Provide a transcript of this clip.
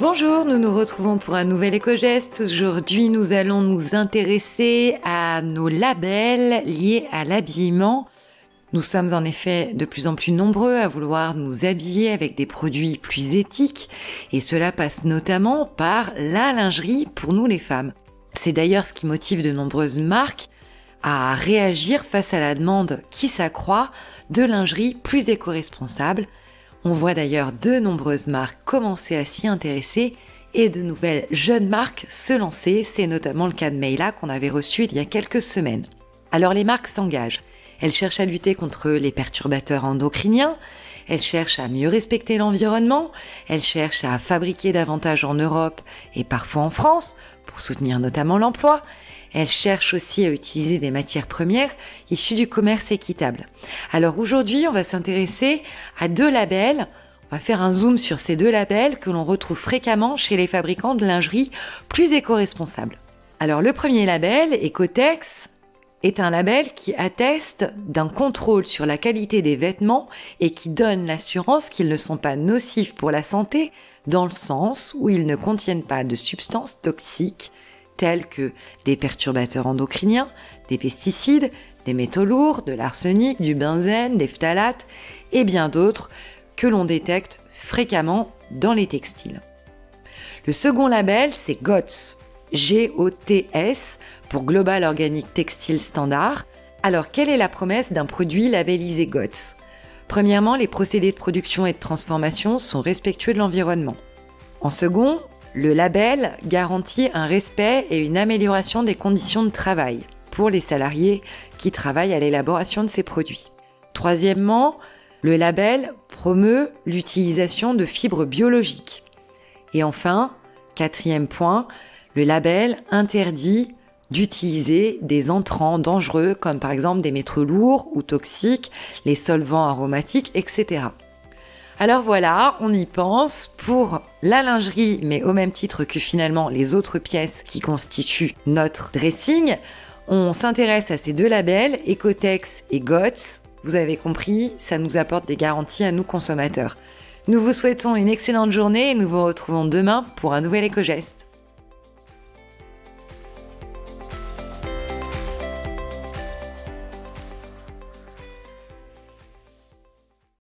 Bonjour, nous nous retrouvons pour un nouvel éco-geste. Aujourd'hui, nous allons nous intéresser à nos labels liés à l'habillement. Nous sommes en effet de plus en plus nombreux à vouloir nous habiller avec des produits plus éthiques et cela passe notamment par la lingerie pour nous les femmes. C'est d'ailleurs ce qui motive de nombreuses marques à réagir face à la demande qui s'accroît de lingerie plus éco-responsable. On voit d'ailleurs de nombreuses marques commencer à s'y intéresser et de nouvelles jeunes marques se lancer. C'est notamment le cas de Mayla qu'on avait reçu il y a quelques semaines. Alors les marques s'engagent. Elles cherchent à lutter contre les perturbateurs endocriniens, elles cherchent à mieux respecter l'environnement, elles cherchent à fabriquer davantage en Europe et parfois en France pour soutenir notamment l'emploi. Elles cherchent aussi à utiliser des matières premières issues du commerce équitable. Alors aujourd'hui, on va s'intéresser à deux labels. On va faire un zoom sur ces deux labels que l'on retrouve fréquemment chez les fabricants de lingerie plus éco-responsables. Alors le premier label, Ecotex, est un label qui atteste d'un contrôle sur la qualité des vêtements et qui donne l'assurance qu'ils ne sont pas nocifs pour la santé dans le sens où ils ne contiennent pas de substances toxiques tels que des perturbateurs endocriniens, des pesticides, des métaux lourds, de l'arsenic, du benzène, des phtalates et bien d'autres que l'on détecte fréquemment dans les textiles. Le second label, c'est GOTS, G-O-T-S, pour Global Organic Textile Standard. Alors, quelle est la promesse d'un produit labellisé GOTS ? Premièrement, les procédés de production et de transformation sont respectueux de l'environnement. En second, le label garantit un respect et une amélioration des conditions de travail pour les salariés qui travaillent à l'élaboration de ces produits. Troisièmement, le label promeut l'utilisation de fibres biologiques. Et enfin, quatrième point, le label interdit d'utiliser des entrants dangereux comme par exemple des métaux lourds ou toxiques, les solvants aromatiques, etc. Alors voilà, on y pense pour la lingerie, mais au même titre que finalement les autres pièces qui constituent notre dressing. On s'intéresse à ces deux labels, Ecotex et GOTS. Vous avez compris, ça nous apporte des garanties à nous consommateurs. Nous vous souhaitons une excellente journée et nous vous retrouvons demain pour un nouvel éco-geste.